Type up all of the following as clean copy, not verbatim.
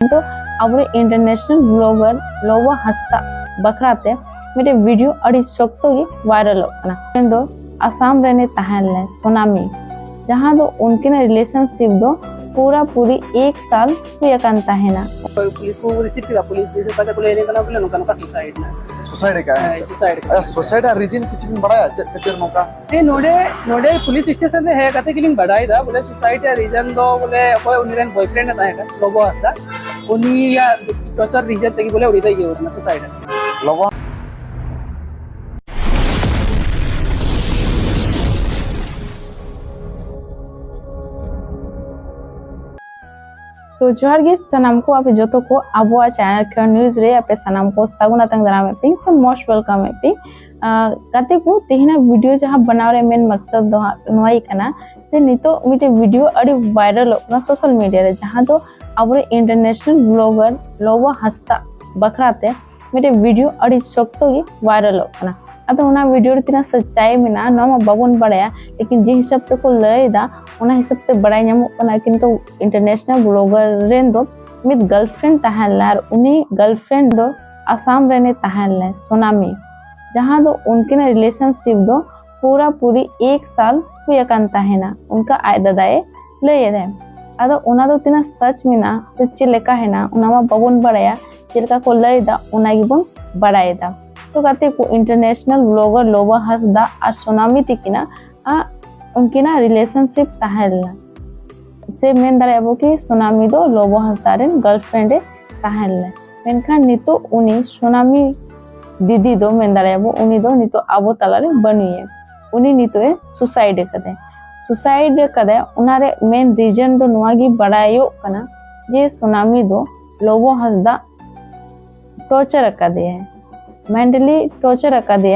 तो अब international blogger Lobo Hansda बखराते मेरे वीडियो अड़ी शक्तो गी वायरल दो आसाम रहने तहले सोनामी जहां दो उनके रिलेशनशिप दो पूरा पूरी 1 साल हुए तहना पुलिस को रिसीव किया पुलिस जैसे पता को लेने का बोले नोका सुसाइड ना सुसाइड का है सुसाइड रीजन किछ बिन बड़ा कतेर नोका ए नोडे पुलिस स्टेशन रे है कते किलिंग बड़ाई दा बोले सुसाइड रीजन दो बोले कोई उनिरन बॉयफ्रेंड था है लोबो हंसदा उनी या टॉर्चर रीजन तक बोले उड़ी ये होना सुसाइड लोबो तो जोहार गे सनाम को आपे जोतो को आबुआ चैनल के न्यूज रे आपे सनाम को सगुना तंग दरा में पिंग सब मोस्ट वेलकम है पिंग कते को तेहना वीडियो जहां बनाव रे मेन मकसद दो नोई कना जे नितो मिटे वीडियो अड़ी वायरल ना सोशल मीडिया रे जहां तो अब इंटरनेशनल ब्लॉगर लोबो हंसदा बखराते मिटे वीडियो अड़ी शक्तो गी वायरल ना अतो उना वीडियो रे तिना सच्चाई मेना नोमा बाबन बड़ाया लेकिन जे हिसाब ते को लयदा उना हिसाब ते बड़ाई नामो कना किंतु इंटरनेशनल ब्लॉगर रेन दो मित गर्लफ्रेंड तहला उनी गर्लफ्रेंड दो आसाम रहने तहला सोनामी जहां दो उनके रिलेशनशिप दो पूरा पूरी 1 साल हुए तहना उनका आय दादाए लय दे अदो उना दो तिना सच मेना सच्ची लेका है ना उना मा बाबन बड़ाया जेलका को लयदा उना गिबन बड़ायदा तो कहते को इंटरनेशनल ब्लॉगर लोबो हंसदा और सोनामी तिकिना उनकी रिलेशनशिप तहला से मेन दारेबो कि सोनामी दो लोबो हंसदा रेन गर्लफ्रेंड तहला मेनखान नितो उनी सोनामी दीदी दो मेन दारेबो उनी दो नितो आबो तलारे बनुए उनी नितो सुसाइड कदे उनारे मेन रीजन दो नोआगी बड़ायो कना जे सोनामी दो लोबो हंसदा टॉर्चर कदे है मेंटली टॉर्चर अकादे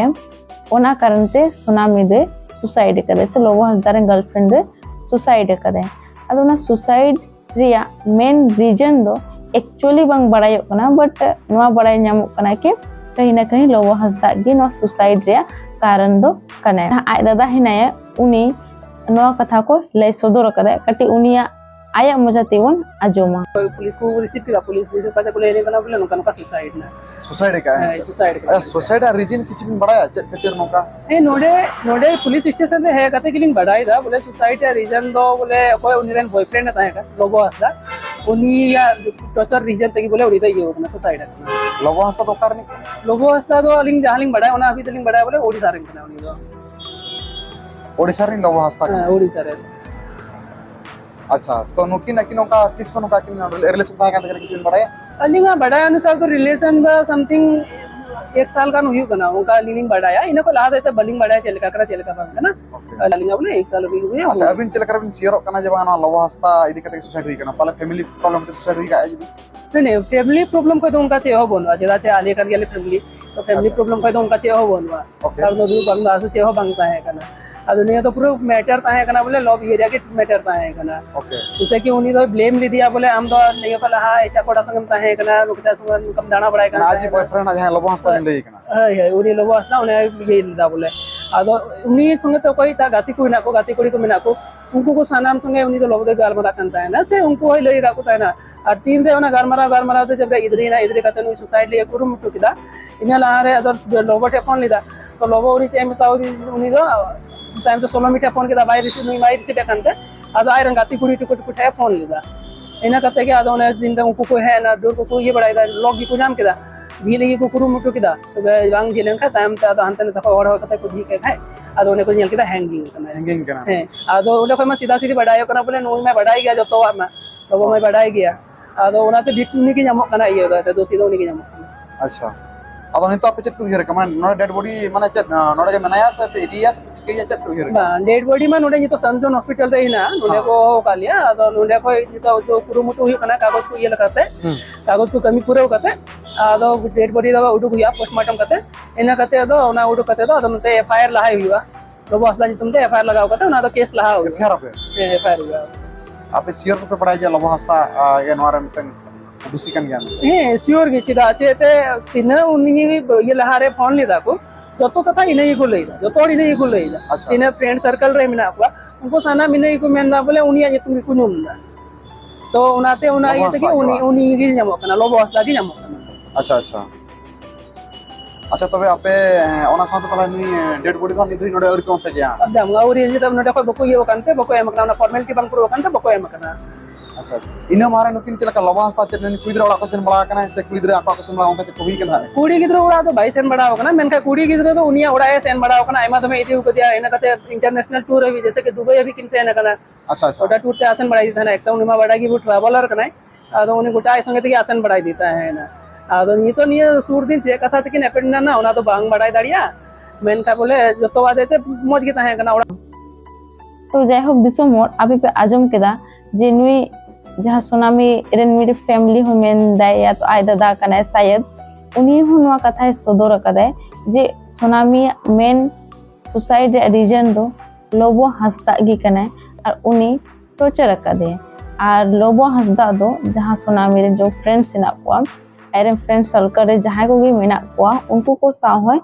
ओना कारण ते सोनामी दे सुसाइड करे से लोबो हंसदा रे गर्लफ्रेंड दे सुसाइड करे अदो ना सुसाइड रिया मेन रीजन दो एक्चुअली बंग बड़ायो कना बट नोआ बड़ाई नामो कना के कहीं ना कहीं लोबो हंसदा गे नो सुसाइड रिया कारण दो कने आय दादा हिनाया उनी नोआ कथा को लय सदर करे कटी उनिया आया मजा तेवन आजोमा पुलिस को रिसीव किया पुलिस जैसे पता को लेने का बोले नोका सुसाइड ना सुसाइड का है सुसाइड रीजन किछ बिन बड़ा कतेर नोका ए नोडे पुलिस स्टेशन रे है कते किलिंग बड़ाई दा बोले सुसाइड रीजन दो बोले कोई उनिरन बॉयफ्रेंड था है लोबो हंसदा उनी या टॉर्चर रीजन तक बोले उड़ी ये होना सुसाइड लोबो हंसदा तो करनी लोबो हंसदा दो लिंग जहालिंग बड़ाई ओना अभी तलिंग बड़ाई बोले ओडिसा रे कना उनी दो ओडिसा रे लोबो हंसदा ओडिसा रे अच्छा तो नुकिन नकिनो का किसको नुका किन रिलेशन था का किस बिन बड़ाया अलिंगा बड़ाया अनुसार तो रिलेशन दा समथिंग 1 साल का हुई कना उनका लिंग बड़ाया इनको ला देते बलिंग बड़ाया चलका बांग ना अलिंगा बोले 1 साल हुई अच्छा अबिन चलका बिन शेयर कना जबाना लोबो हंसदा इदी कते सुसाइड हुई कना पहले फैमिली प्रॉब्लम ते सुसाइड हुई का जदी नहीं फैमिली प्रॉब्लम को तो उनका चे हो बनवा जेदा चे आले कर गेले फैमिली तो फैमिली प्रॉब्लम को तो उनका चे हो बनवा सब नो दू बंगला से चे हो बंगता है कना अदुनिया तो पूरा मैटर ता है कना बोले लव एरिया के मैटर ता है कना ओके जैसे कि उनी तो ब्लेम ली दिया बोले हम तो नहीं पला हा एटा कोडा संगम ता है कना रुकता संग कम दाना बड़ाई कना आज बॉयफ्रेंड आज लोबो हंसदा ले कना है उनी लोबो हंसदा उनी ये लिदा बोले आदो उनी संगे तो कोई ता गाती कोई ना को गाती कोड़ी को मिना को उनको को सानाम संगे उनी तो लोबो दे गाल मरा कंता है ना से उनको होई लई राको ता ना और तीन रे ओना गाल मरा तो जब इधरे कते नु सुसाइड लिए कुरु मुटु किदा इना लारे अदर लोबो टे फोन लिदा तो लोबो उनी चे मता उनी दो टाइम तो 16 मीटर फोन के दा बाय रिसीव करते अद आय रंगाती कुड़ी टुकुट है फोन लिदा इना कते के अद ने दिन उनको को है ना डोर को ये बड़ाई दा लॉग की को नाम के दा झीले को कुरु मुटु के दा तो बांग झीले का टाइम ता हंतने तक और कते को झी के खाए अद ने को नेल के दा हैंगिंग करना है अद ओले को मैं सीधा सीधी बढ़ायो करना बोले नो मैं बढ़ाई गया जब तो मैं तो वो मैं बढ़ाई गया अद ओनाते भिटनी की जमो करना ये होता है दो सीधा उनी की जमो अच्छा अदो नितो पे चेक उयर कमान नोडे डेड बॉडी माने चेक नोडे के मनाया से इदिया से के चेक उयर बा डेड बॉडी मा नोडे तो संजोन हॉस्पिटल रे ना नोडे को कालिया अदो नोडे को तो जो कुरुमुटु हुई कना कागज को ये लगाते कागज को कमी पूरा करते अदो डेड बॉडी दो उडु हुआ पोस्टमार्टम करते इना करते अदो ना उडु करते दो नते एफआईआर लहाई हुआ लोबो हंसदा जी तुमते एफआईआर लगाओ करते ना तो केस लहा हो एफआईआर हुआ आप शेयर पे पढ़ाई जा लोबो हंसदा ये नोरे मिटन दुसिकन ज्ञान हे श्योर गे चिदा चेते तिन उनी ये लहारे फोन लिदा को जतो कथा इने को लेदा जतो इने को लेदा इने फ्रेंड सर्कल रे मिना को उनको साना मिने को मेनदा बोले उनी ये तुम को नुमदा तो उनाते उना ये तक उनी गी ᱧᱟᱢᱚᱜ ᱠᱟᱱᱟ ᱞᱚᱵᱚ ᱦᱟᱸᱥᱫᱟ ᱜᱮ ᱧᱟᱢᱚᱜ ᱠᱟᱱᱟ अच्छा अच्छा अच्छा तबे आपे ओना साथ तला नि डेड बॉडी को निधि नोडे और कोन पे जा अदम गाउरी जे तब नोडे खय बको ये वकानते बको एम कना ना फॉर्मेलिटी बांग पुरो वकानते बको एम कना अच्छा अच्छा इना मारे नुकिन चला का लवास्ता चेन कुइद्र ओला को सेन बड़ा कना से कुइद्र आपा को सेन बड़ा ओंते को हुई कना कुड़ी गिद्रो उड़ा तो भाई सेन बड़ा वकाना मेनका कुड़ी गिद्रो तो उनिया उड़ा है सेन बड़ा वकाना आयमा दमे इदी उकदिया एना कते इंटरनेशनल टूर है जैसे कि दुबई अभी किन से एना कना अच्छा अच्छा ओटा टूर ते आसन बढ़ाई देता है एक तो उनिमा बड़ा की वो ट्रैवलर कना आदो उनी गोटा संगे ते आसन बढ़ाई देता है ना आदो नी तो निये सूर दिन जे कथा तकिन एपेंड ना ओना तो बांग बढ़ाई दाड़िया मेनका बोले जतो वादेते मौज गे ताहे कना उड़ा तो जाय होक दिसोम मोर अभी पे आजम केदा जे नुई जहाँ सोनामी रेन मेरे फैमिली हो मेन दाय या तो आय दादा कना शायद उनी हो नुआ कथा सदर कदाय जे सोनामी मेन सुसाइड रीजन दो लोबो हंसदा गी कना और उनी टॉर्चर कदे और लोबो हंसदा दो जहाँ सोनामी रे जो फ्रेंड्स ना को एरन फ्रेंड सर्कल रे जहाँ को गी मेना को उनको को साव होय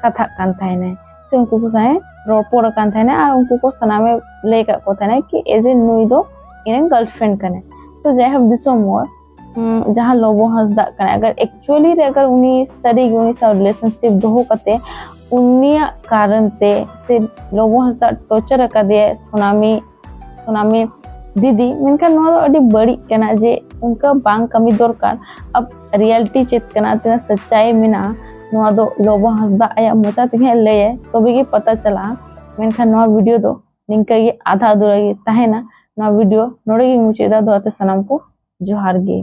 कथा कान थायने से उनको को साहे रोपोर कान थायने और उनको को सनामे ले का को थायने कि एज ए नुई दो इन गर्लफ्रेंड कने तो जय हम दिसो मोर जहाँ लोबो हंसदा कने अगर एक्चुअली रे अगर उनी सरी उनी सा रिलेशनशिप दोहो कते उनिया कारण ते से लोबो हंसदा टॉर्चर कदे सोनामी दीदी मेनका नो अडी बड़ी कना जे उनका बांग कमी दरकार अब रियलिटी चेत कना तना सच्चाई मिना नो दो लोबो हंसदा आया मोचा तिगे ले तबे गे पता चला मेनका नो वीडियो दो निंका गे आधा अधूरा गे ताहेना ना वीडियो नोड़े गे मुचेदा दो आते सनम को जोहार गे।